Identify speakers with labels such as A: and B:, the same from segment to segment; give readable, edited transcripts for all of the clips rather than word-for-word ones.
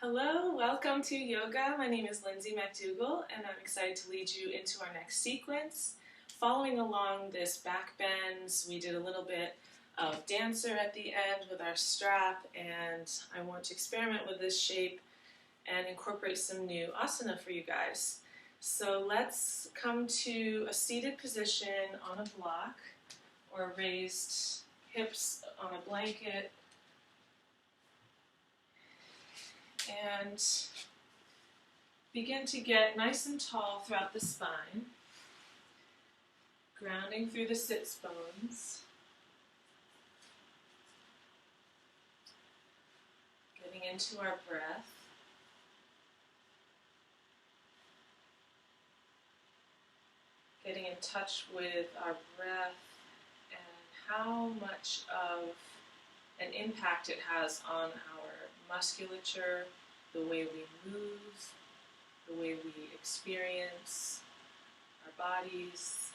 A: Hello, welcome to yoga. My name is Lindsay McDougall and I'm excited to lead you into our next sequence. Following along this back bends, we did a little bit of dancer at the end with our strap, and I want to experiment with this shape and incorporate some new asana for you guys. So let's come to a seated position on a block or raised hips on a blanket, and begin to get nice and tall throughout the spine, grounding through the sits bones, getting into our breath, getting in touch with our breath and how much of an impact it has on our musculature, the way we move, the way we experience our bodies,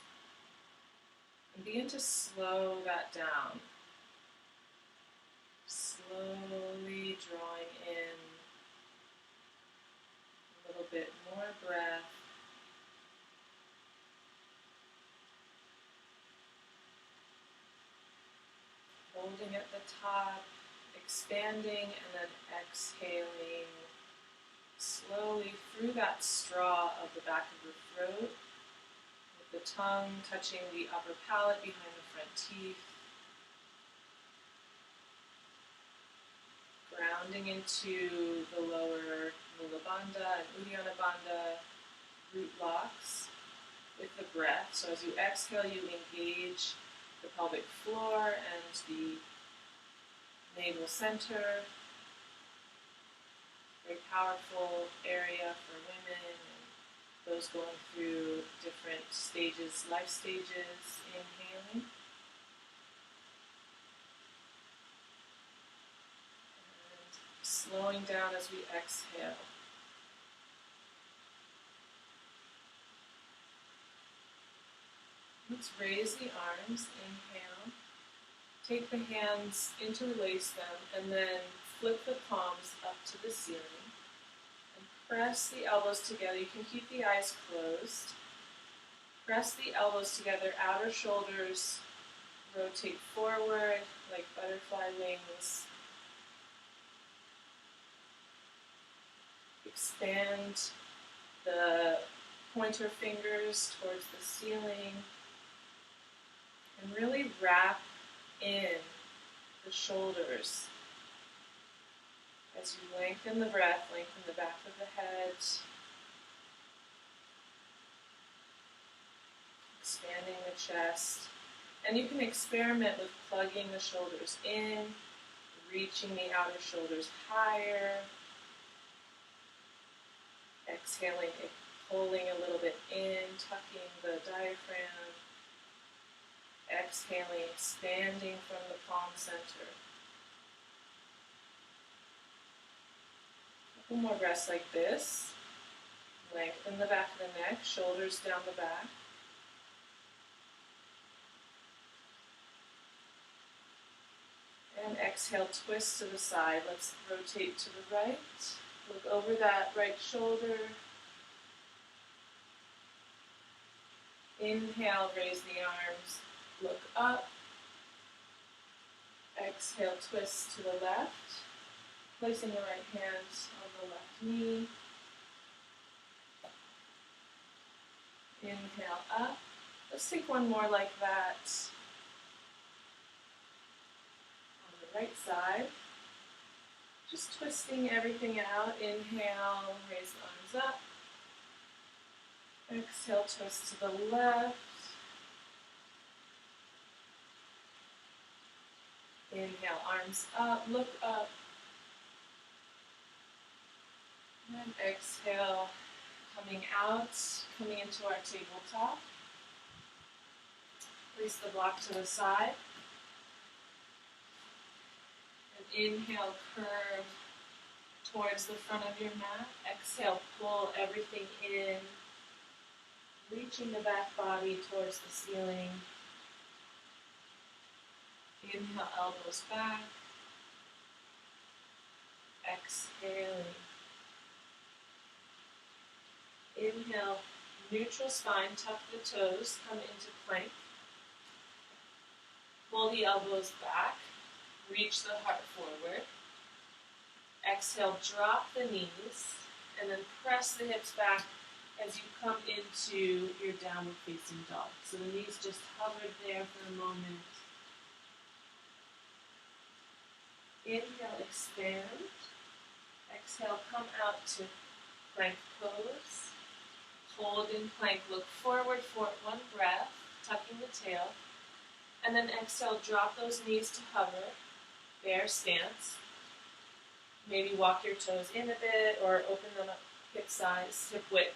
A: and begin to slow that down. Slowly drawing in a little bit more breath. Holding at the top, expanding, and then exhaling slowly through that straw of the back of the throat, with the tongue touching the upper palate behind the front teeth, grounding into the lower Mula Bandha and Uddiyana Bandha root blocks with the breath. So as you exhale, you engage the pelvic floor and the navel center. Very powerful area for women and those going through different stages, life stages. Inhaling. And slowing down as we exhale. Let's raise the arms. Inhale. Take the hands, interlace them, and then flip the palms up to the ceiling. And press the elbows together. You can keep the eyes closed. Press the elbows together, outer shoulders rotate forward like butterfly wings. Expand the pointer fingers towards the ceiling. And really wrap in the shoulders. As you lengthen the breath, lengthen the back of the head. Expanding the chest. And you can experiment with plugging the shoulders in, reaching the outer shoulders higher. Exhaling, pulling a little bit in, tucking the diaphragm. Exhaling, expanding from the palm center. A couple more breaths like this. Lengthen the back of the neck, shoulders down the back. And exhale, twist to the side. Let's rotate to the right. Look over that right shoulder. Inhale, raise the arms. Look up. Exhale, twist to the left. Placing the right hand on the left knee. Inhale up. Let's take one more like that. On the right side. Just twisting everything out. Inhale, raise the arms up. Exhale, twist to the left. Inhale, arms up, look up. And exhale, coming out, coming into our tabletop. Place the block to the side. And inhale, curve towards the front of your mat. Exhale, pull everything in, reaching the back body towards the ceiling. Inhale, elbows back. Exhaling. Inhale, neutral spine, tuck the toes, come into plank. Pull the elbows back, reach the heart forward. Exhale, drop the knees, and then press the hips back as you come into your downward facing dog. So the knees just hovered there for a moment. Inhale, expand. Exhale, come out to plank pose. Hold in plank, look forward for one breath, tucking the tail. And then exhale, drop those knees to hover, bear stance. Maybe walk your toes in a bit or open them up hip size, hip width.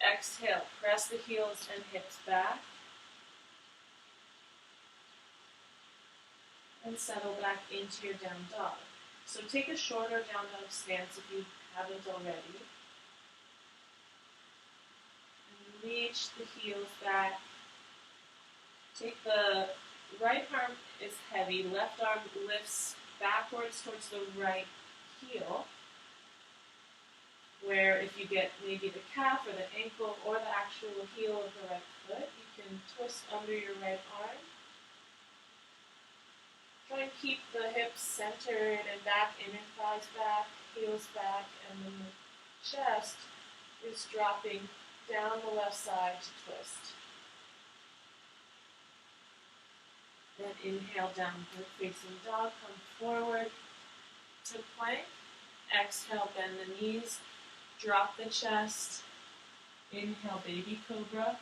A: Exhale, press the heels and hips back. And settle back into your down dog. So take a shorter down dog stance if you haven't already. And reach the heels back. Take the right arm is heavy, left arm lifts backwards towards the right heel, where if you get maybe the calf or the ankle or the actual heel of the right foot, you can twist under your right arm. Try and keep the hips centered and back, inner thighs back, heels back, and then the chest is dropping down the left side to twist. Then inhale, downward facing dog, come forward to plank. Exhale, bend the knees, drop the chest. Inhale, baby cobra.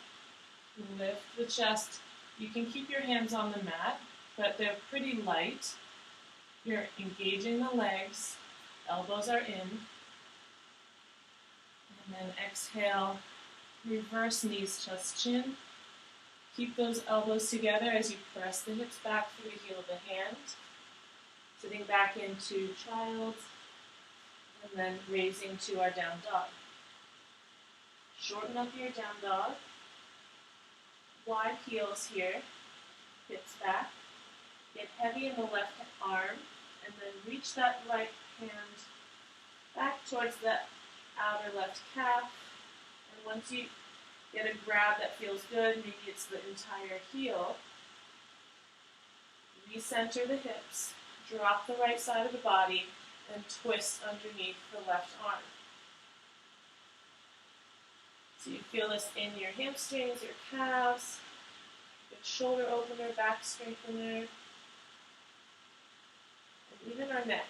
A: Lift the chest. You can keep your hands on the mat, but they're pretty light. You're engaging the legs, elbows are in. And then exhale, reverse knees, chest, chin. Keep those elbows together as you press the hips back through the heel of the hand. Sitting back into child, and then raising to our down dog. Shorten up your down dog. Wide heels here, hips back. Get heavy in the left arm, and then reach that right hand back towards the outer left calf. And once you get a grab that feels good, maybe it's the entire heel, recenter the hips, drop the right side of the body, and twist underneath the left arm. So you feel this in your hamstrings, your calves, good shoulder opener, back strengthener, and even our neck.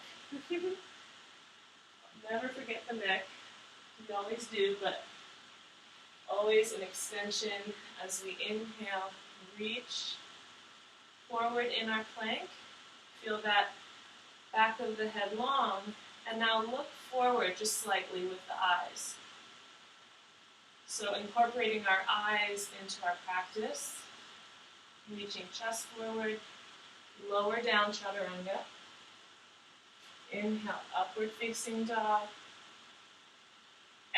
A: Never forget the neck. We always do, but always an extension as we inhale, reach forward in our plank. Feel that back of the head long, and now look forward just slightly with the eyes. So incorporating our eyes into our practice, reaching chest forward, lower down chaturanga. Inhale, upward facing dog.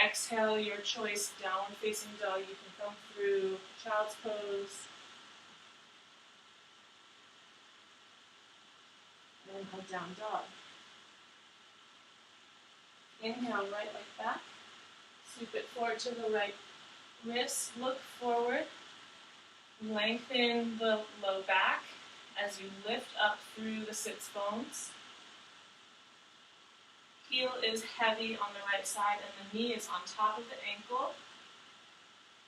A: Exhale, your choice, downward facing dog. You can come through child's pose. Inhale, down dog. Inhale, right leg back. Sweep it forward to the right wrist. Look forward. Lengthen the low back as you lift up through the sits bones. Heel is heavy on the right side and the knee is on top of the ankle.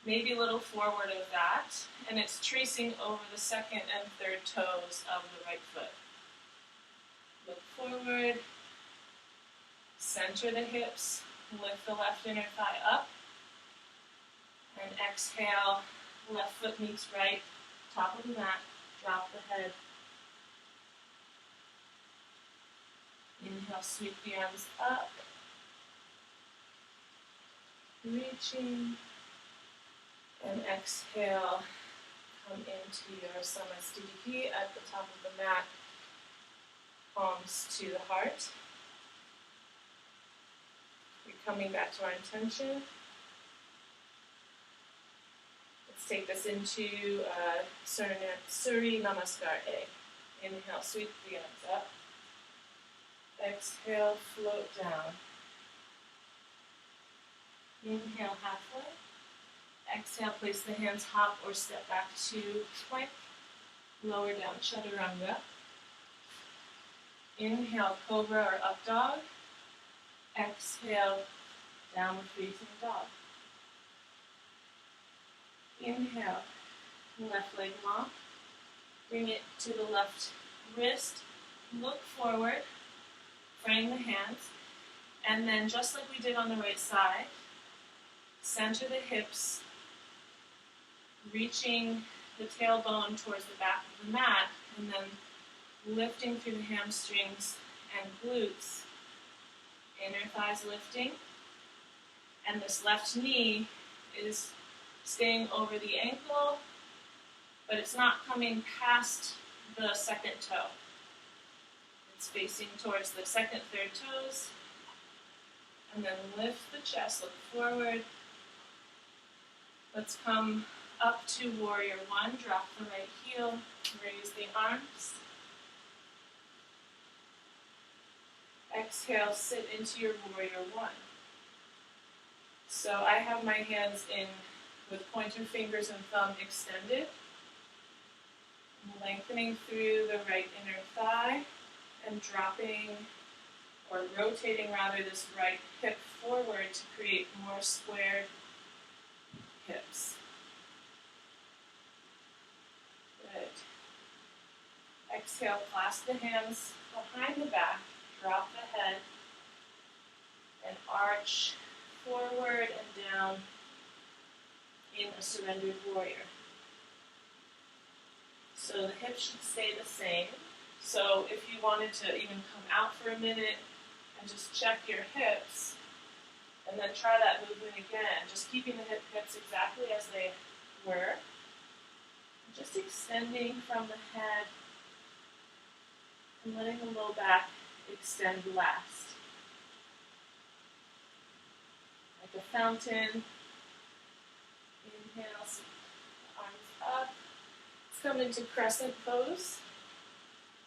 A: Maybe a little forward of that. And it's tracing over the second and third toes of the right foot. Look forward. Center the hips. Lift the left inner thigh up. And exhale. Left foot meets right. Top of the mat. Drop the head. Inhale, sweep the arms up. Reaching. And exhale, come into your Samasthiti at the top of the mat. Palms to the heart. We're coming back to our intention. Let's take this into Surya Namaskar A. Inhale, sweep the arms up. Exhale, float down. Inhale halfway. Exhale, place the hands hop or step back to plank. Lower down chaturanga. Inhale, cobra or up dog. Exhale, downward facing dog. Inhale, left leg long. Bring it to the left wrist. Look forward. Frame the hands. And then just like we did on the right side, center the hips, reaching the tailbone towards the back of the mat, and then lifting through the hamstrings and glutes. Inner thighs lifting. And this left knee is staying over the ankle, but it's not coming past the second toe. It's facing towards the second, third toes. And then lift the chest, look forward. Let's come up to warrior one. Drop the right heel, raise the arms. Exhale, sit into your warrior one. So I have my hands in with pointer fingers and thumb extended. Lengthening through the right inner thigh and dropping or rotating rather this right hip forward to create more squared hips. Good. Exhale, clasp the hands behind the back, drop the head, and arch forward and down in a surrendered warrior. So the hips should stay the same. So if you wanted to even come out for a minute and just check your hips, and then try that movement again, just keeping the hips exactly as they were, just extending from the head and letting the low back extend last. Like a fountain. Inhale, arms up. Let's come into crescent pose.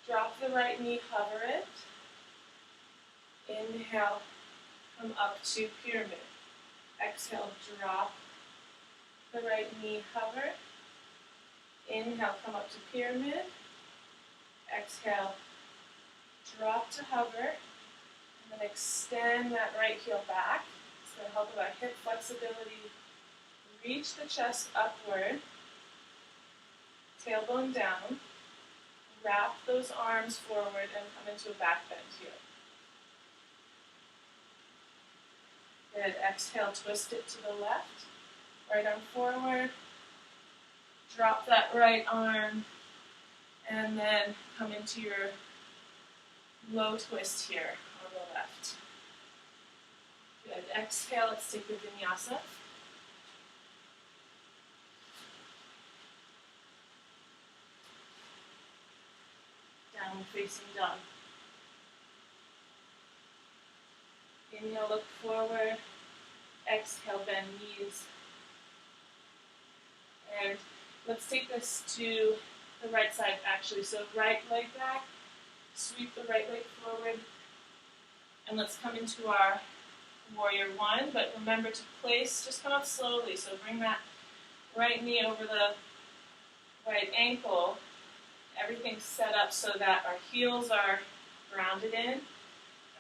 A: Drop the right knee, hover it. Inhale, come up to pyramid. Exhale, drop the right knee, hover. Inhale, come up to pyramid. Exhale, drop to hover. And then extend that right heel back. It's going to help with our hip flexibility. Reach the chest upward. Tailbone down. Wrap those arms forward and come into a back bend here. Good. Exhale, twist it to the left. Right arm forward. Drop that right arm. And then come into your low twist here on the left. Good. Exhale, let's take the Vinyasa. Downward facing dog. Inhale, look forward. Exhale, bend knees. And let's take this to the right side actually. So right leg back, sweep the right leg forward. And let's come into our warrior one. But remember to place, just come up slowly. So bring that right knee over the right ankle. Everything's set up so that our heels are grounded in, and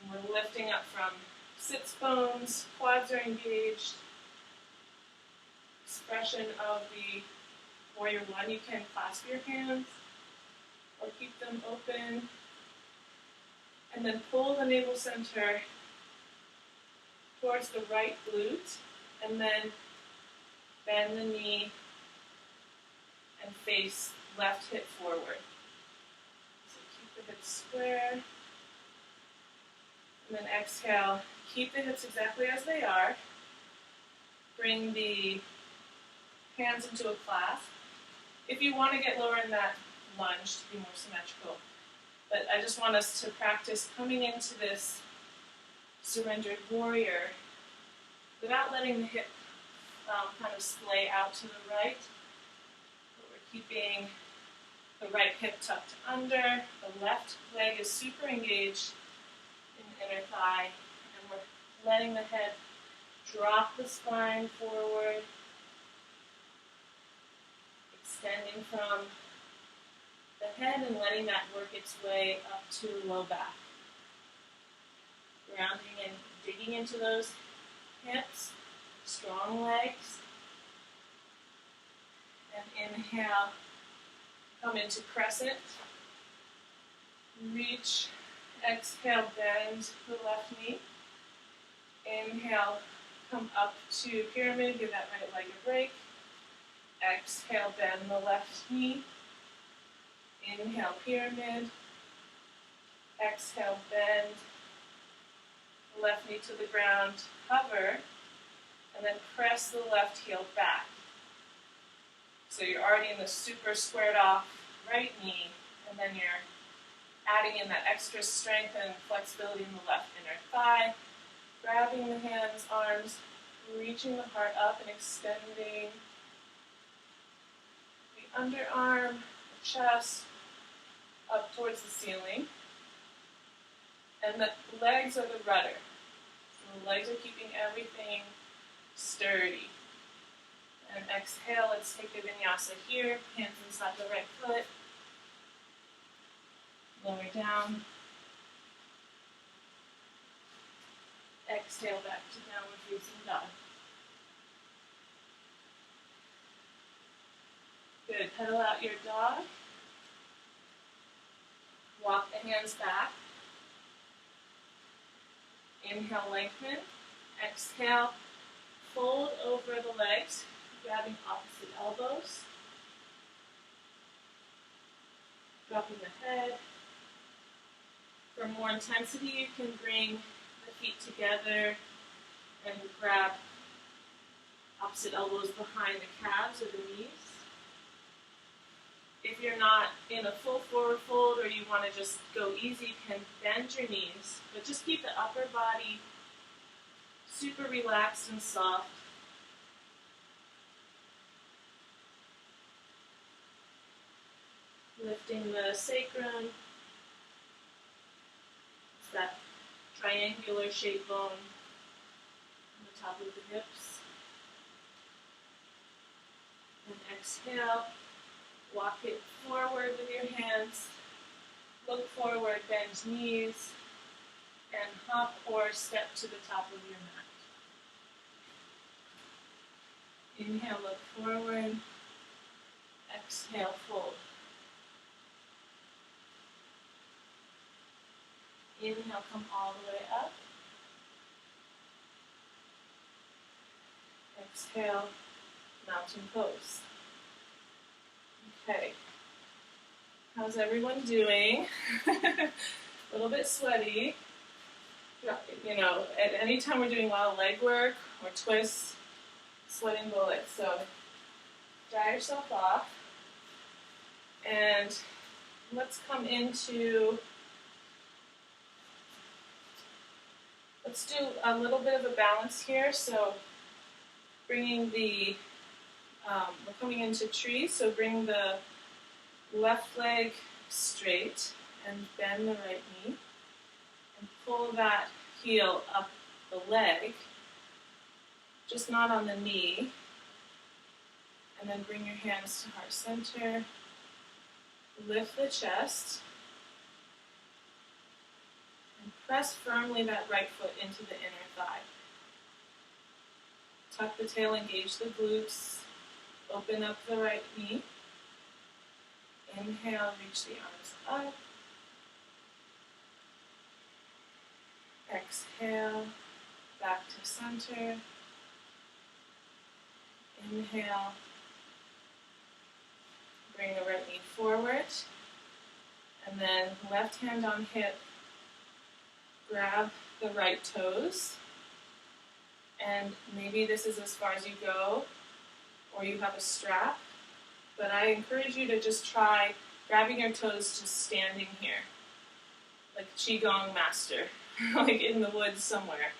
A: we're lifting up from sits bones, quads are engaged. Expression of the warrior one, you can clasp your hands or keep them open, and then pull the navel center towards the right glute, and then bend the knee and face left hip forward. So keep the hips square. And then exhale, keep the hips exactly as they are. Bring the hands into a clasp. If you want to get lower in that lunge to be more symmetrical. But I just want us to practice coming into this surrendered warrior without letting the hip kind of splay out to the right. But we're keeping the right hip tucked under. The left leg is super engaged in the inner thigh. And we're letting the head Drop the spine forward, extending from the head and letting that work its way up to the low back. Grounding and digging into those hips, strong legs. And inhale, come into crescent. Reach, exhale, bend the left knee. Inhale, come up to pyramid, give that right leg a break. Exhale, bend the left knee. Inhale, pyramid. Exhale, bend. Left knee to the ground, hover, and then press the left heel back. So you're already in the super squared off right knee, and then you're adding in that extra strength and flexibility in the left inner thigh, grabbing the hands, arms, reaching the heart up and extending the underarm, the chest, up towards the ceiling. And the legs are the rudder. So the legs are keeping everything sturdy. And exhale, let's take a vinyasa here. Hands inside the right foot. Lower down. Exhale back to downward facing dog. Good. Pedal out your dog. Walk the hands back. Inhale, lengthen. Exhale, fold over the legs, grabbing opposite elbows. Dropping the head. For more intensity, you can bring the feet together and grab opposite elbows behind the calves or the knees. If you're not in a full forward fold or you want to just go easy, you can bend your knees, but just keep the upper body super relaxed and soft. Lifting the sacrum. It's that triangular shaped bone on the top of the hips. And exhale. Walk it forward with your hands. Look forward, bend knees, and hop or step to the top of your mat. Inhale, look forward. Exhale, fold. Inhale, come all the way up. Exhale, mountain pose. Okay, how's everyone doing? A little bit sweaty. You know, at any time we're doing a lot of leg work or twists, sweating bullets. So dry yourself off. And let's come into, let's do a little bit of a balance here. So bringing the we're coming into tree, so bring the left leg straight and bend the right knee and pull that heel up the leg, just not on the knee, and then bring your hands to heart center, lift the chest, and press firmly that right foot into the inner thigh. Tuck the tail, engage the glutes. Open up the right knee. Inhale, reach the arms up. Exhale, back to center. Inhale. Bring the right knee forward. And then left hand on hip. Grab the right toes. And maybe this is as far as you go, or you have a strap, but I encourage you to just try grabbing your toes, just standing here, like Qigong master, like in the woods somewhere.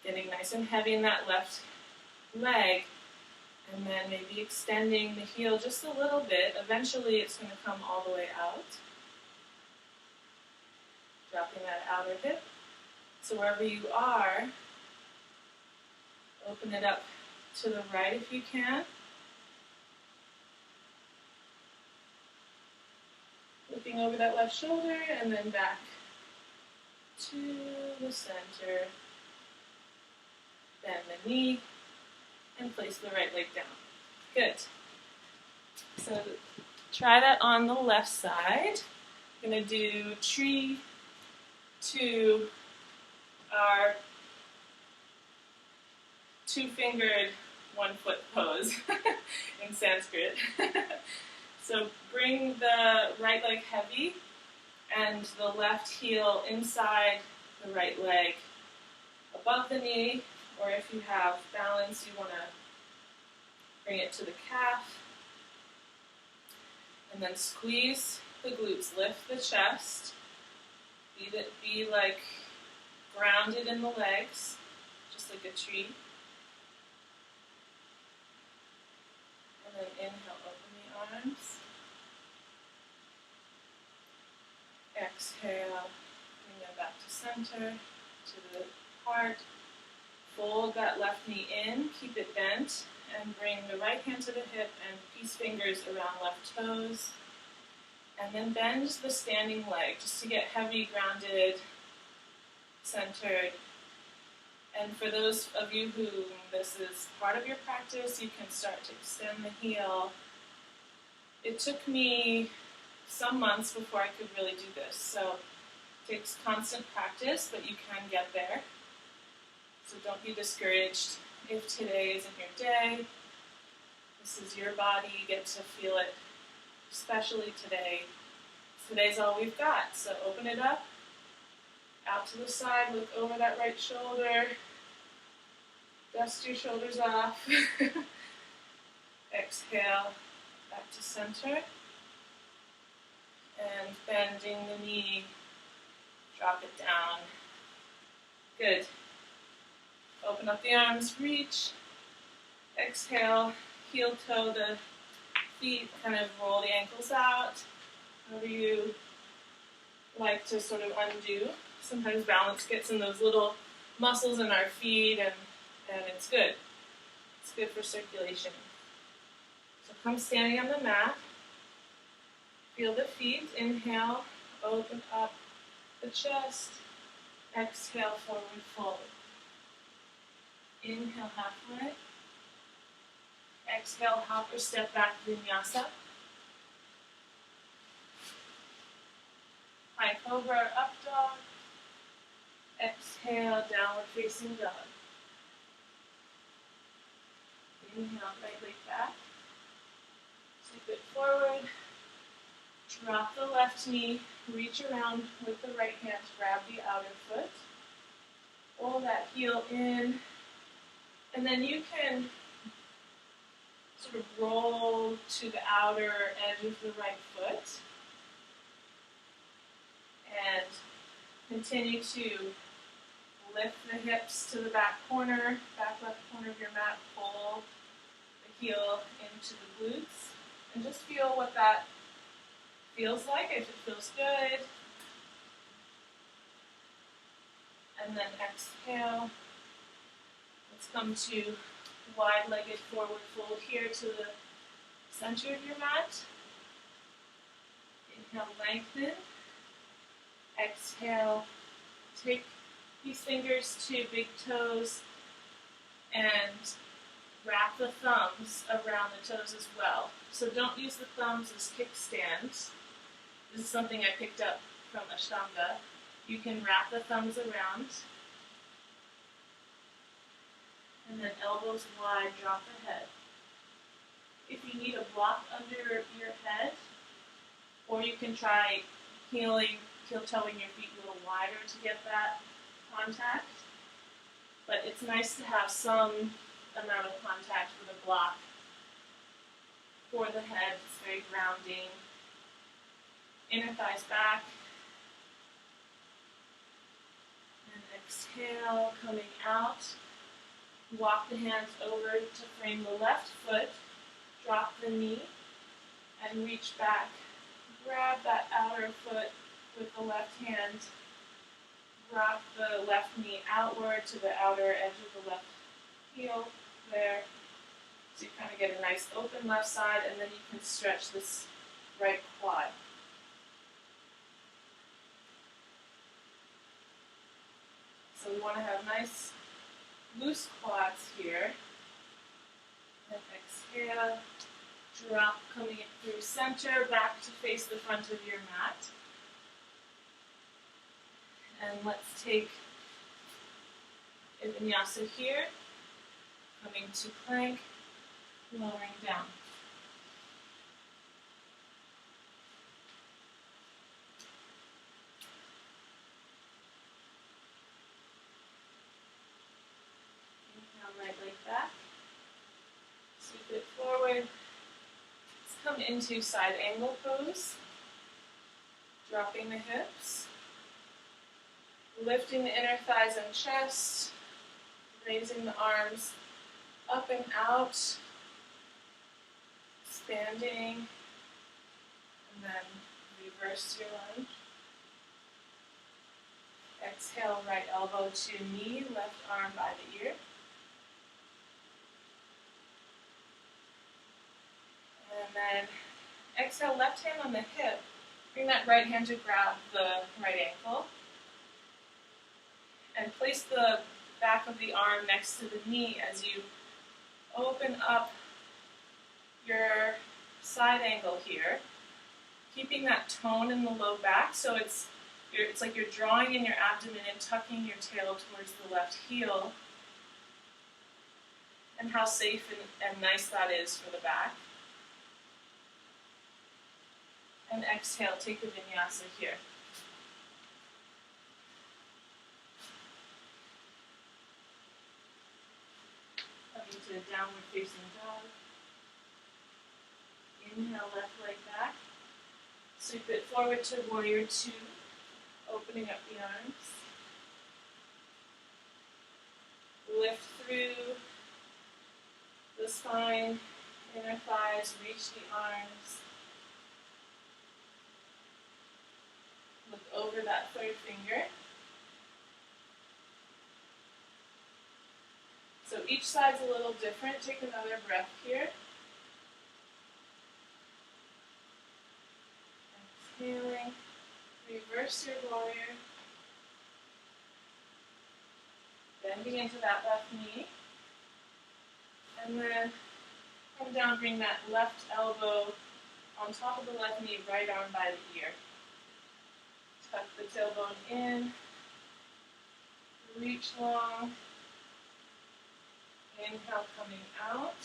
A: Getting nice and heavy in that left leg, and then maybe extending the heel just a little bit. Eventually it's going to come all the way out. Dropping that outer hip. So wherever you are, open it up to the right if you can. Looking over that left shoulder and then back to the center. Bend the knee and place the right leg down. Good. So try that on the left side. I'm going to do tree to our two-fingered, one-foot pose in Sanskrit. So bring the right leg heavy and the left heel inside the right leg above the knee, or if you have balance, you want to bring it to the calf. And then squeeze the glutes, lift the chest, be like grounded in the legs, just like a tree. And then inhale, open the arms. Exhale, bring them back to center, to the heart. Fold that left knee in, keep it bent, and bring the right hand to the hip and peace fingers around left toes. And then bend the standing leg just to get heavy, grounded, centered. And for those of you who this is part of your practice, you can start to extend the heel. It took me some months before I could really do this. So it takes constant practice, but you can get there. So don't be discouraged if today isn't your day. This is your body. You get to feel it, especially today. Today's all we've got. So open it up, out to the side, look over that right shoulder, dust your shoulders off. Exhale, back to center. And bending the knee, drop it down. Good. Open up the arms, reach. Exhale, heel toe the feet, kind of roll the ankles out. However you like to sort of undo. Sometimes balance gets in those little muscles in our feet, and it's good. It's good for circulation. So come standing on the mat. Feel the feet. Inhale, open up the chest. Exhale, forward fold. Inhale, halfway. Exhale, hop or step back, Vinyasa. High cobra or up dog. Exhale, downward facing dog. Inhale, right leg back. Sweep it forward. Drop the left knee. Reach around with the right hand. Grab the outer foot. Pull that heel in. And then you can sort of roll to the outer edge of the right foot. And continue to lift the hips to the back left corner of your mat. Pull the heel into the glutes. And just feel what that feels like, if it feels good. And then exhale. Let's come to wide-legged forward fold here to the center of your mat. Inhale, lengthen. Exhale, take these fingers to big toes and wrap the thumbs around the toes as well. So don't use the thumbs as kickstands. This is something I picked up from Ashtanga. You can wrap the thumbs around. And then elbows wide, drop the head. If you need a block under your head, or you can try heel-toeing your feet a little wider to get that contact. But it's nice to have some amount of contact with a block for the head. It's very grounding. Inner thighs back. And exhale, coming out. Walk the hands over to frame the left foot. Drop the knee and reach back. Grab that outer foot with the left hand. rock the left knee outward to the outer edge of the left heel there. So you kind of get a nice open left side, and then you can stretch this right quad. So we want to have nice loose quads here. And exhale, drop coming in through center, back to face the front of your mat. And let's take a Vinyasa here, coming to plank, lowering down. Inhale, right leg back. Sweep it forward. Let's come into side angle pose. Dropping the hips. Lifting the inner thighs and chest. Raising the arms up and out. Expanding. And then reverse your lunge. Exhale, right elbow to knee, left arm by the ear. And then exhale, left hand on the hip. Bring that right hand to grab the right ankle. And place the back of the arm next to the knee as you open up your side angle here. Keeping that tone in the low back, so it's like you're drawing in your abdomen and tucking your tail towards the left heel. And how safe and nice that is for the back. And exhale, take a Vinyasa here. Coming to downward facing dog. Inhale, left leg back. Sweep it forward to warrior two. Opening up the arms. Lift through the spine, inner thighs, reach the arms. Look over that third finger. So each side's a little different. Take another breath here. Exhaling. Reverse your warrior. Bending into that left knee. And then come down, bring that left elbow on top of the left knee, right arm by the ear. Tuck the tailbone in. Reach long. Inhale, coming out.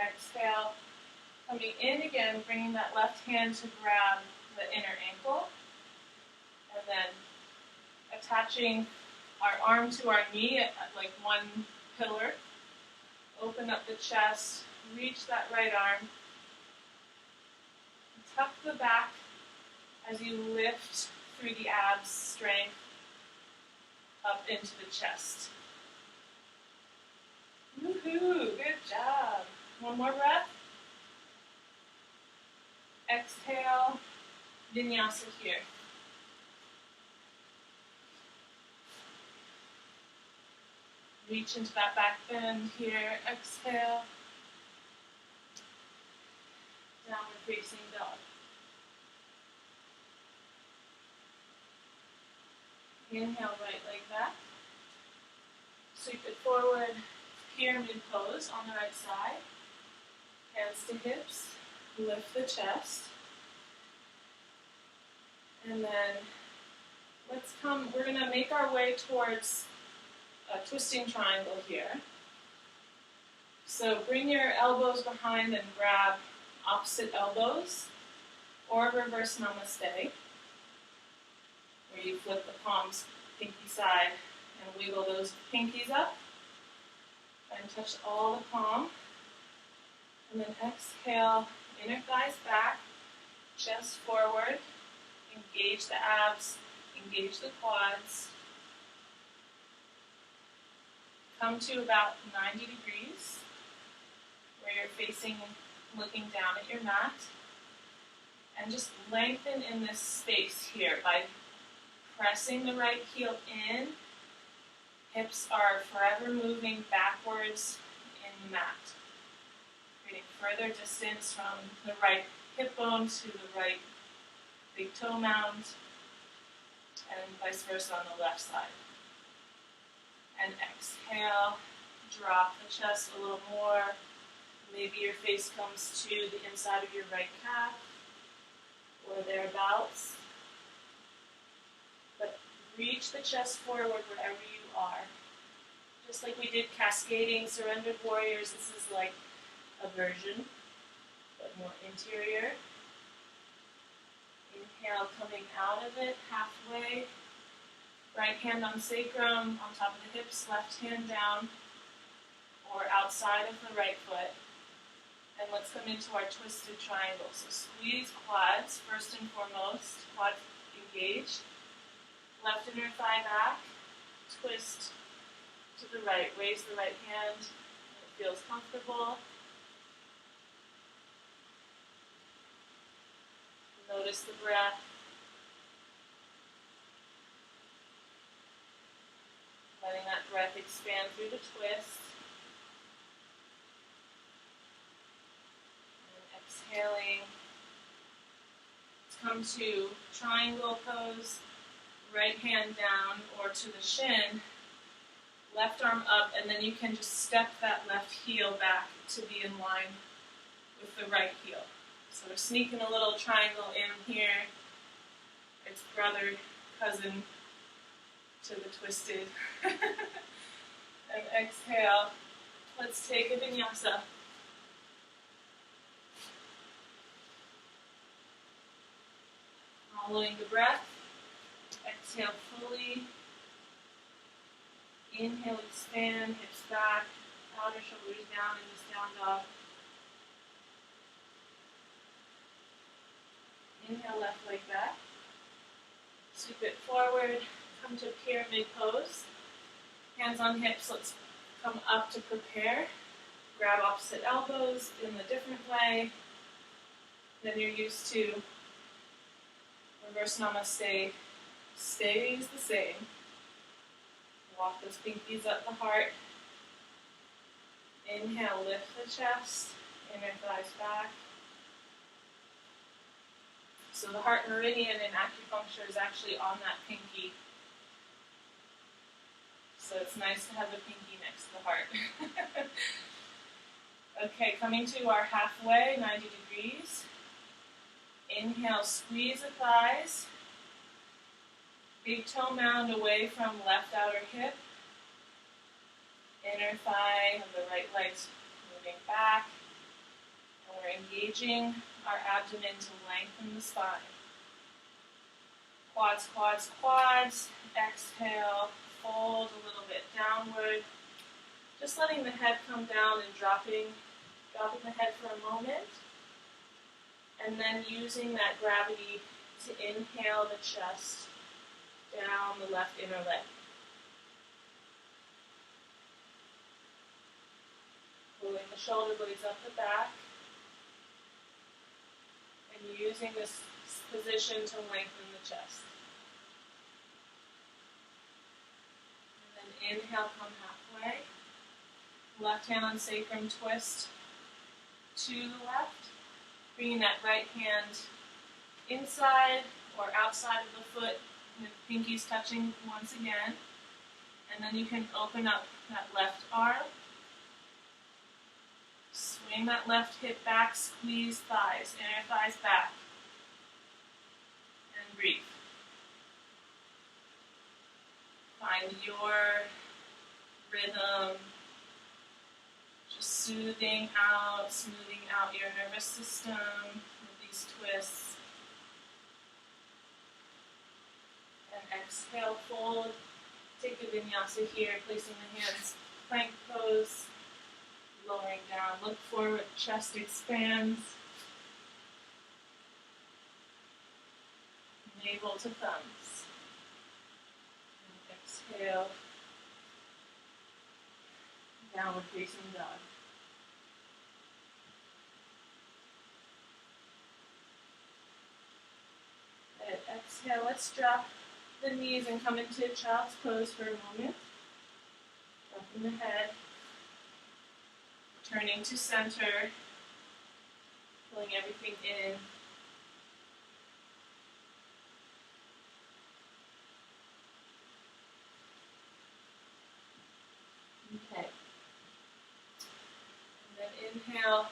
A: Exhale, coming in again, bringing that left hand to grab the inner ankle. And then attaching our arm to our knee at like one pillar. Open up the chest, reach that right arm. Tuck the back as you lift through the abs, strength, up into the chest. Woohoo! Good job. One more breath. Exhale, Vinyasa here. Reach into that back bend here. Exhale. Downward facing dog. Inhale, right leg back. Sweep it forward. Pyramid pose on the right side. Hands to hips. Lift the chest. And then we're going to make our way towards a twisting triangle here. So bring your elbows behind and grab opposite elbows, or reverse namaste, where you flip the palms pinky side and wiggle those pinkies up and touch all the palm. And then exhale, inner thighs back, chest forward, engage the abs, engage the quads. Come to about 90 degrees, where you're facing, looking down at your mat. And just lengthen in this space here by pressing the right heel in. Hips are forever moving backwards in the mat, creating further distance from the right hip bone to the right big toe mound, and vice versa on the left side. And exhale, drop the chest a little more. Maybe your face comes to the inside of your right calf or thereabouts. But reach the chest forward wherever you are. Just like we did cascading surrendered warriors, this is like a version, but more interior. Inhale, coming out of it, halfway. Right hand on sacrum, on top of the hips, left hand down, or outside of the right foot. And let's come into our twisted triangle. So squeeze quads, first and foremost. Quads engaged. Left inner thigh back. Twist to the right. Raise the right hand when it feels comfortable. Notice the breath. Letting that breath expand through the twist. Exhaling. Let's come to triangle pose, right hand down or to the shin, left arm up, and then you can just step that left heel back to be in line with the right heel. So we're sneaking a little triangle in here. It's brother, cousin to the twisted. And exhale. Let's take a vinyasa. Following the breath, exhale fully. Inhale, expand, hips back, outer shoulders down in this down dog. Inhale, left leg back. Sweep it forward, come to pyramid pose. Hands on hips, let's come up to prepare. Grab opposite elbows in a different way than you're used to. Reverse namaste stays the same. Walk those pinkies up the heart. Inhale, lift the chest, inner thighs back. So the heart meridian in acupuncture is actually on that pinky. So it's nice to have the pinky next to the heart. Okay, coming to our halfway, 90 degrees. Inhale, squeeze the thighs. Big toe mound away from left outer hip. Inner thigh of the right leg's moving back. And we're engaging our abdomen to lengthen the spine. Quads, quads, quads. Exhale, fold a little bit downward. Just letting the head come down and dropping the head for a moment. And then using that gravity to inhale the chest down the left inner leg. Pulling the shoulder blades up the back. And using this position to lengthen the chest. And then inhale, come halfway. Left hand on sacrum, twist to the left. Bringing that right hand inside or outside of the foot, with pinkies touching once again. And then you can open up that left arm. Swing that left hip back, squeeze thighs, inner thighs back. And breathe. Find your rhythm. Just soothing out, smoothing out your nervous system with these twists. And exhale, fold. Take a vinyasa here, placing the hands plank pose. Lowering down, look forward, chest expands. Navel to thumbs. And exhale. Downward facing dog. And exhale, let's drop the knees and come into child's pose for a moment. Dropping the head. Turning to center. Pulling everything in. Okay. And then inhale.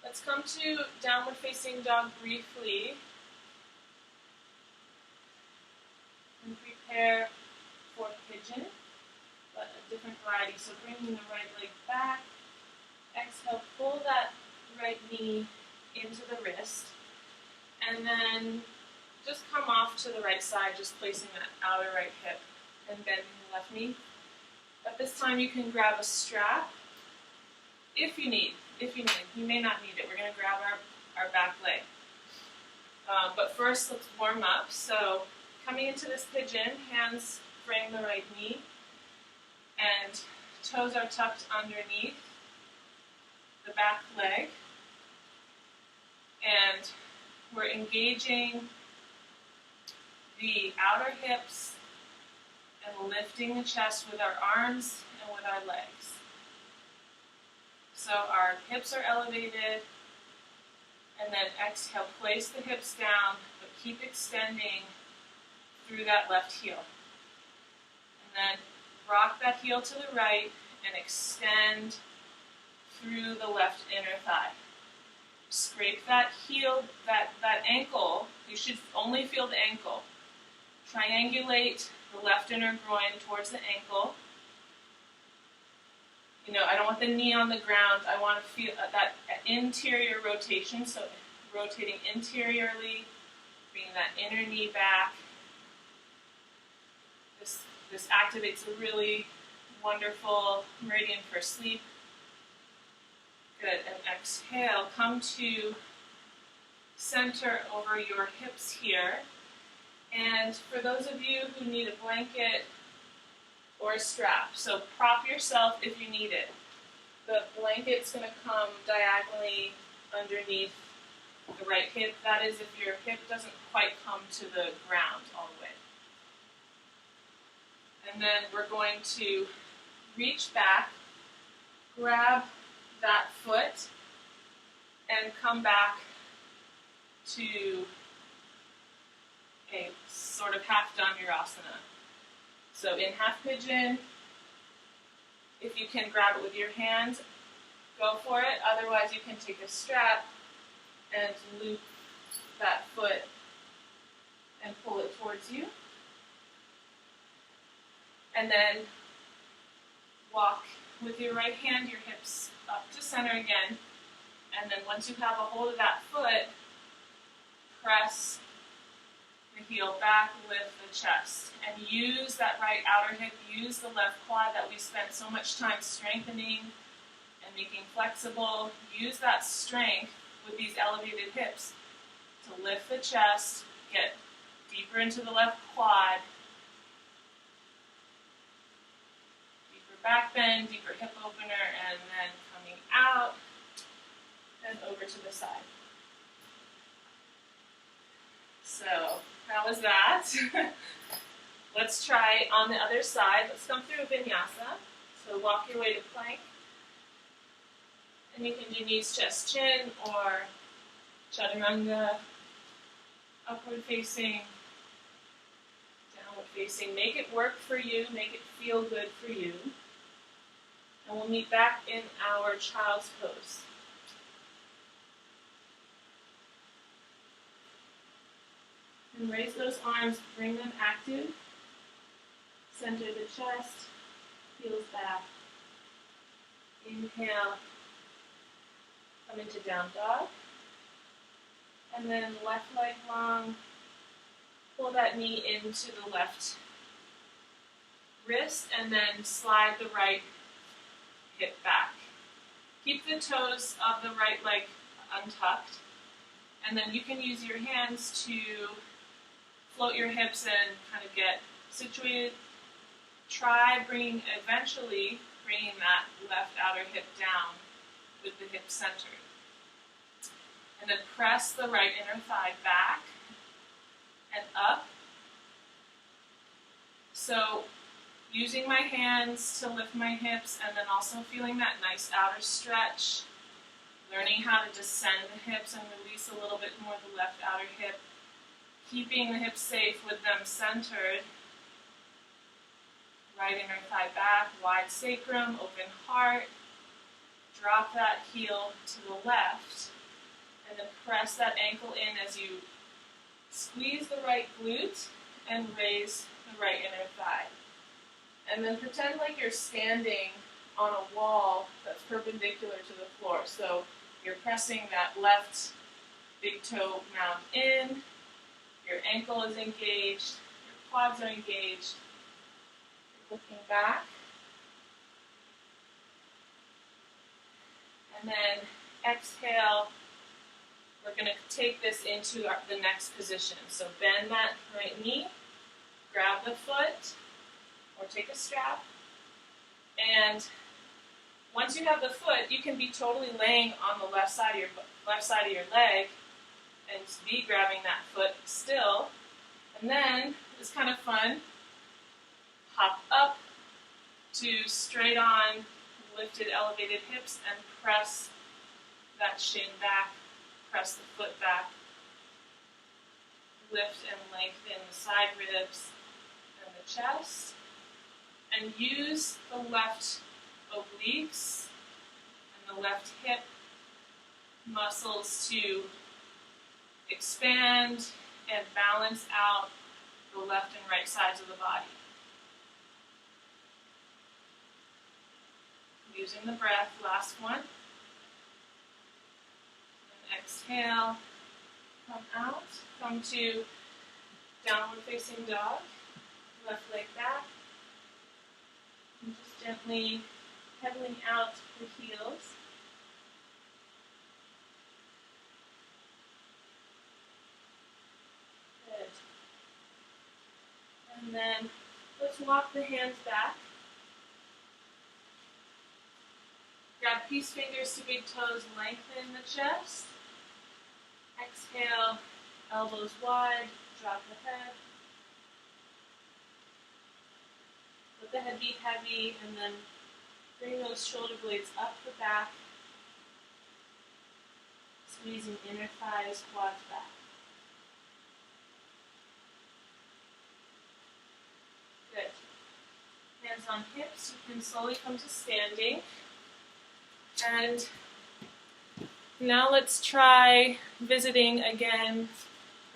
A: Let's come to downward facing dog briefly. And prepare for pigeon, but a different variety. So bringing the right leg back. Exhale, pull that right knee into the wrist. And then just come off to the right side, just placing that outer right hip and bending the left knee. At this time, you can grab a strap if you need. You may not need it. We're going to grab our back leg. But first, let's warm up. So coming into this pigeon, hands frame the right knee, and toes are tucked underneath the back leg. And we're engaging the outer hips and lifting the chest with our arms and with our legs. So our hips are elevated, and then exhale, place the hips down, but keep extending through that left heel. And then rock that heel to the right and extend through the left inner thigh. Scrape that heel, that ankle. You should only feel the ankle. Triangulate the left inner groin towards the ankle. I don't want the knee on the ground. I want to feel that interior rotation, so rotating interiorly, bringing that inner knee back. This activates a really wonderful meridian for sleep. Good, and exhale, come to center over your hips here. And for those of you who need a blanket or a strap, so prop yourself if you need it. The blanket's going to come diagonally underneath the right hip. That is if your hip doesn't quite come to the ground all the way. And then we're going to reach back, grab that foot, and come back to a sort of half Dhammirasana. So in half pigeon, if you can grab it with your hands, go for it. Otherwise, you can take a strap and loop that foot and pull it towards you. And then walk with your right hand, your hips up to center again. And then once you have a hold of that foot, press the heel back, lift the chest. And use that right outer hip, use the left quad that we spent so much time strengthening and making flexible. Use that strength with these elevated hips to lift the chest, get deeper into the left quad, deeper back bend, deeper hip opener, and then coming out and over to the side. So, how was that? Let's try on the other side. Let's come through Vinyasa. So walk your way to plank. And you can do knees, chest, chin, or chaturanga, upward facing, downward facing. Make it work for you. Make it feel good for you. And we'll meet back in our child's pose. And raise those arms, bring them active. Center the chest, heels back. Inhale, come into down dog. And then left leg long, pull that knee into the left wrist, and then slide the right hip back. Keep the toes of the right leg untucked. And then you can use your hands to float your hips and kind of get situated. Try eventually bringing that left outer hip down with the hip centered. And then press the right inner thigh back and up. So using my hands to lift my hips and then also feeling that nice outer stretch, learning how to descend the hips and release a little bit more the left outer hip, keeping the hips safe with them centered. Right inner thigh back, wide sacrum, open heart. Drop that heel to the left, and then press that ankle in as you squeeze the right glute and raise the right inner thigh. And then pretend like you're standing on a wall that's perpendicular to the floor. So you're pressing that left big toe mound in, your ankle is engaged, your quads are engaged. Looking back. And then exhale. We're going to take this into the next position. So bend that right knee, grab the foot, or take a strap. And once you have the foot, you can be totally laying on the left side of your leg and be grabbing that foot still. And then it's kind of fun. Hop up to straight on, lifted, elevated hips, and press that shin back, press the foot back, lift and lengthen the side ribs and the chest, and use the left obliques and the left hip muscles to expand and balance out the left and right sides of the body. Using the breath, last one. And exhale, come out, come to downward facing dog, left leg back. And just gently pedaling out the heels. Good. And then let's walk the hands back. Grab peace fingers to big toes, lengthen the chest. Exhale, elbows wide, drop the head. Let the head be heavy, and then bring those shoulder blades up the back, squeezing inner thighs, quads back. Good. Hands on hips, you can slowly come to standing. And now let's try visiting again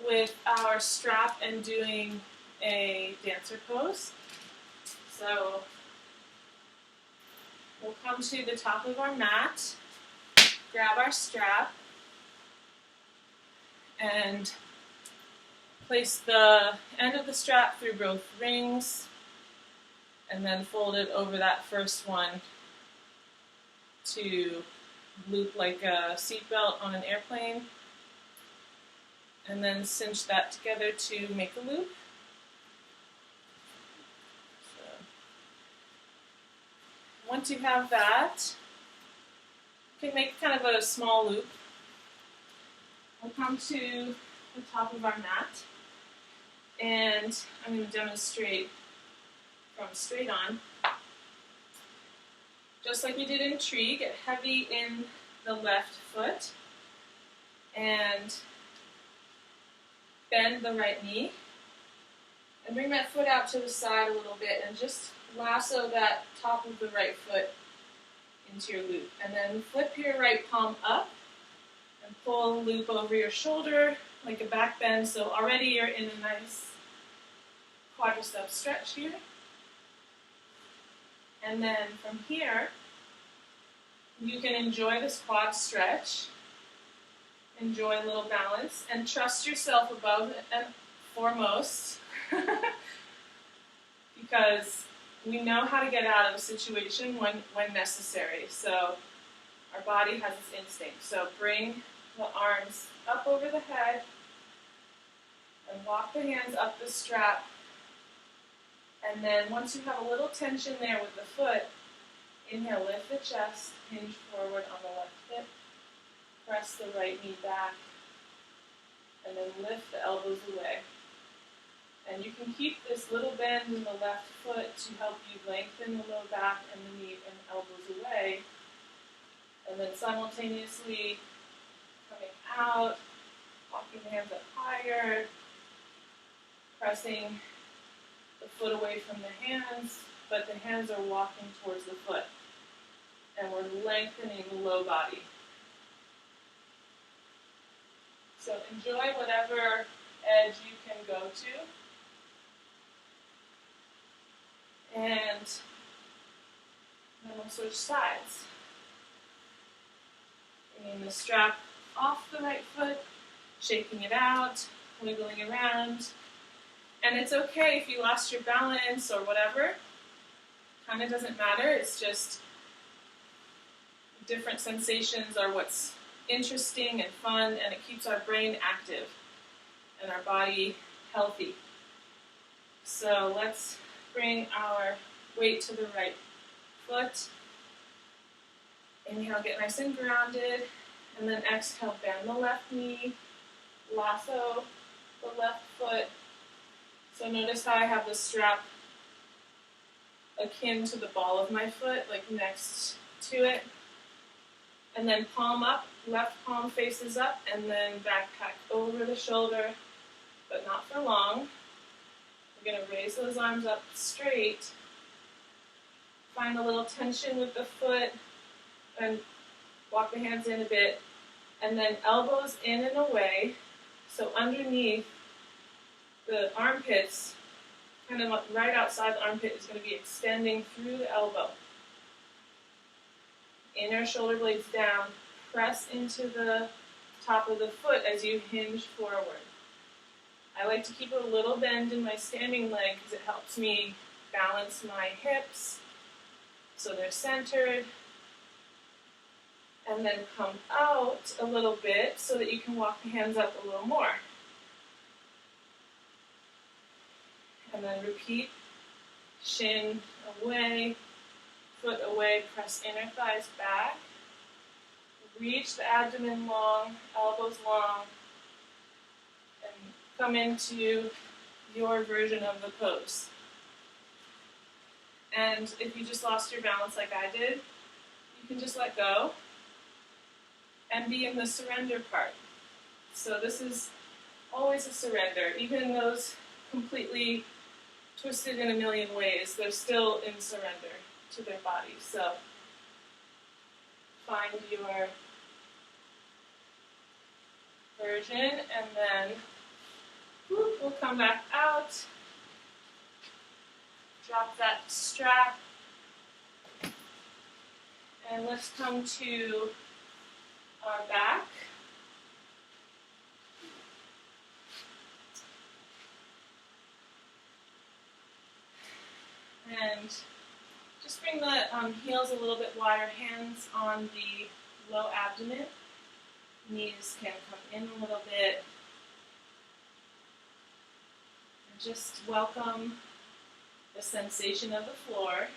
A: with our strap and doing a dancer pose. So we'll come to the top of our mat, grab our strap, and place the end of the strap through both rings, and then fold it over that first one to loop like a seatbelt on an airplane, and then cinch that together to make a loop. So, once you have that, you can make kind of a small loop. We'll come to the top of our mat, and I'm going to demonstrate from straight on. Just like we did in tree, get heavy in the left foot and bend the right knee. And bring that foot out to the side a little bit and just lasso that top of the right foot into your loop. And then flip your right palm up and pull a loop over your shoulder like a back bend. So already you're in a nice quadricep stretch here. And then from here, you can enjoy this quad stretch, enjoy a little balance, and trust yourself above and foremost because we know how to get out of a situation when necessary. So our body has this instinct. So bring the arms up over the head and walk the hands up the strap. And then once you have a little tension there with the foot, inhale, lift the chest, hinge forward on the left hip, press the right knee back, and then lift the elbows away. And you can keep this little bend in the left foot to help you lengthen the low back and the knee and elbows away. And then simultaneously coming out, walking the hands up higher, pressing the foot away from the hands, but the hands are walking towards the foot. And we're lengthening the low body. So enjoy whatever edge you can go to. And then we'll switch sides. Bringing the strap off the right foot, shaking it out, wiggling around. And it's okay if you lost your balance or whatever. Kind of doesn't matter. It's just different sensations are what's interesting and fun, and it keeps our brain active and our body healthy. So let's bring our weight to the right foot. Inhale, get nice and grounded, and then exhale, bend the left knee, lasso the left foot. So notice how I have the strap akin to the ball of my foot, like next to it. And then palm up, left palm faces up, and then backpack over the shoulder, but not for long. We're going to raise those arms up straight. Find a little tension with the foot, and walk the hands in a bit. And then elbows in and away. So underneath the armpits, kind of right outside the armpit, is going to be extending through the elbow. Inner shoulder blades down, press into the top of the foot as you hinge forward. I like to keep a little bend in my standing leg because it helps me balance my hips so they're centered. And then come out a little bit so that you can walk the hands up a little more. And then repeat, shin away, foot away, press inner thighs back. Reach the abdomen long, elbows long, and come into your version of the pose. And if you just lost your balance like I did, you can just let go and be in the surrender part. So this is always a surrender. Even in those completely twisted in a million ways, they're still in surrender to their body. So find your version, and then we'll come back out. Drop that strap. And let's come to our back. And just bring the heels a little bit wider, hands on the low abdomen. Knees can come in a little bit. And just welcome the sensation of the floor.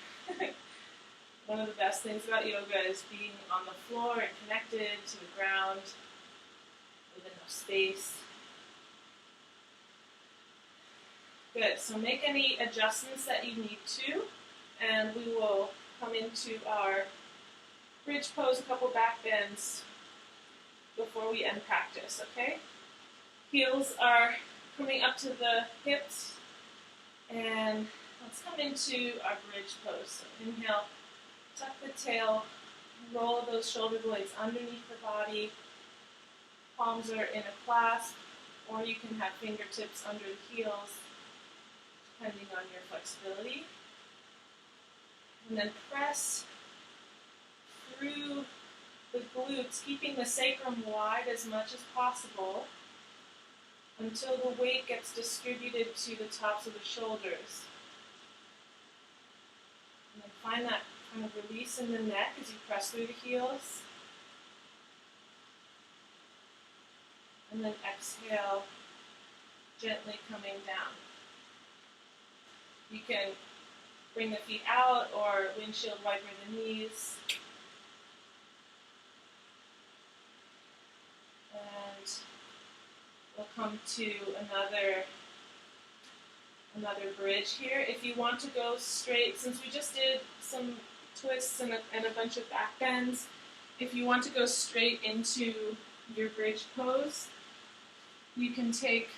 A: One of the best things about yoga is being on the floor and connected to the ground with enough space. Good, so make any adjustments that you need to, and we will come into our bridge pose, a couple back bends before we end practice, okay? Heels are coming up to the hips, and let's come into our bridge pose. So inhale, tuck the tail, roll those shoulder blades underneath the body. Palms are in a clasp, or you can have fingertips under the heels, depending on your flexibility. And then press through the glutes, keeping the sacrum wide as much as possible until the weight gets distributed to the tops of the shoulders. And then find that kind of release in the neck as you press through the heels. And then exhale, gently coming down. You can bring the feet out or windshield wiper the knees. And we'll come to another another bridge here. If you want to go straight, since we just did some twists and a bunch of back bends, if you want to go straight into your bridge pose, you can take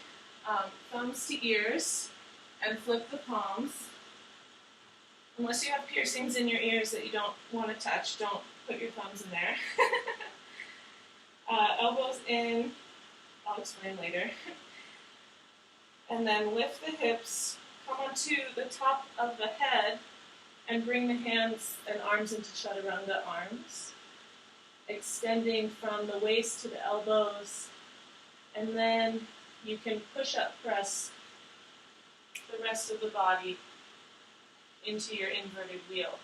A: thumbs to ears and flip the palms. Unless you have piercings in your ears that you don't want to touch, don't put your thumbs in there. Elbows in, I'll explain later. And then lift the hips, come onto the top of the head, and bring the hands and arms into chaturanga arms, extending from the waist to the elbows, and then you can push-up press the rest of the body into your inverted wheel.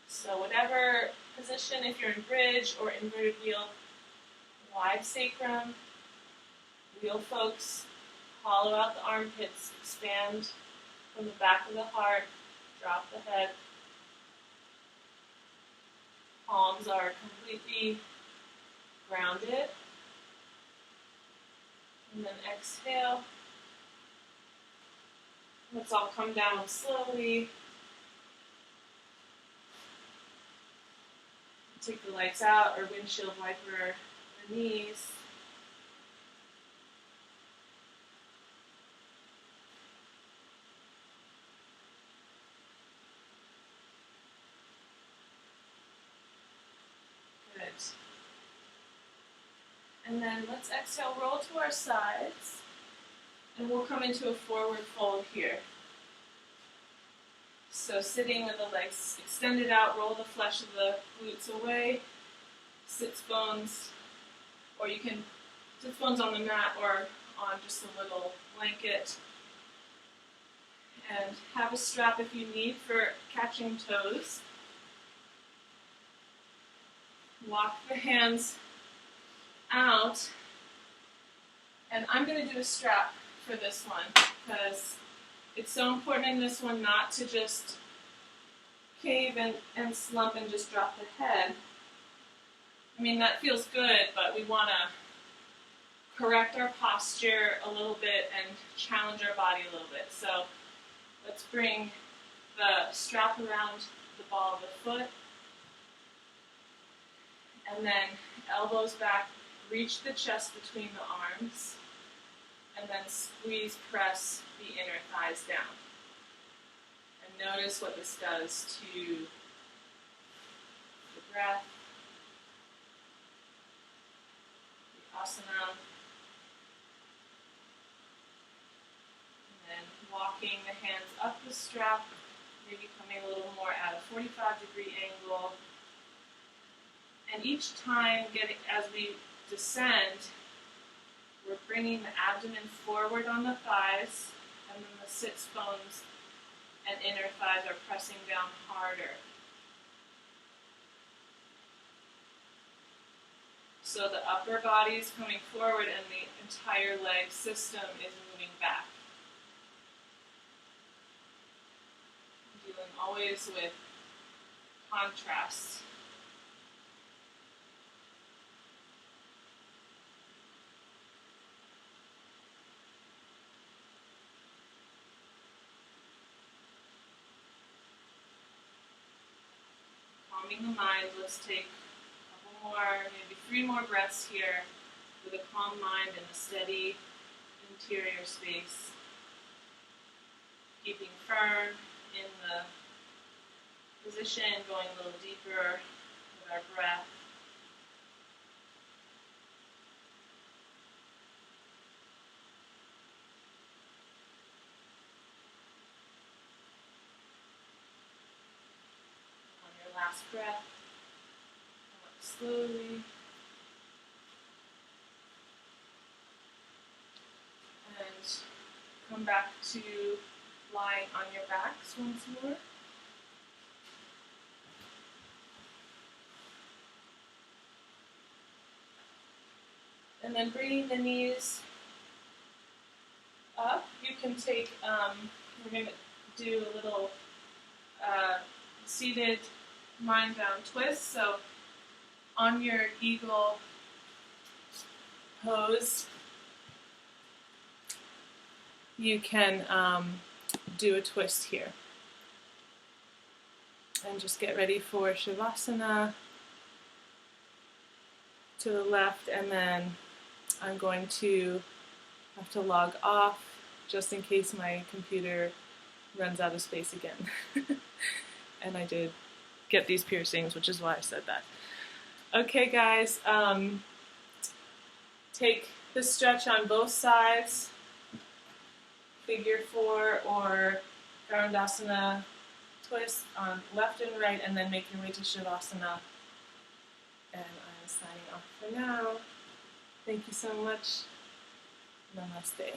A: So whatever position, if you're in bridge or inverted wheel, wide sacrum, wheel folks, hollow out the armpits, expand from the back of the heart, drop the head. Palms are completely grounded. And then exhale. Let's all come down slowly. Take the lights out or windshield wiper the knees. Good. And then let's exhale, roll to our sides. And we'll come into a forward fold here. So sitting with the legs extended out, roll the flesh of the glutes away, sits bones, or you can sit bones on the mat or on just a little blanket. And have a strap if you need for catching toes. Walk the hands out. And I'm going to do a strap for this one because it's so important in this one not to just cave and slump and just drop the head. I mean, that feels good, but we want to correct our posture a little bit and challenge our body a little bit. So let's bring the strap around the ball of the foot. And then elbows back, reach the chest between the arms. And then squeeze, press the inner thighs down. And notice what this does to the breath, the asana. And then walking the hands up the strap, maybe coming a little more at a 45-degree angle. And each time, as we descend, we're bringing the abdomen forward on the thighs, and then the sits bones and inner thighs are pressing down harder. So the upper body is coming forward and the entire leg system is moving back. Dealing always with contrast. Calming the mind, let's take a couple more, maybe 3 more breaths here with a calm mind and a steady interior space. Keeping firm in the position, going a little deeper with our breath. Last breath. Come up slowly. And come back to lying on your backs once more. And then bringing the knees up. You can take, we're going to do a little seated lying down twist. So on your eagle pose, you can do a twist here. And just get ready for Shavasana to the left, and then I'm going to have to log off just in case my computer runs out of space again. And I did get these piercings, which is why I said that. Okay guys, take the stretch on both sides, figure 4 or Garudasana twist on left and right, and then make your way to Shavasana. And I'm signing off for now. Thank you so much. Namaste.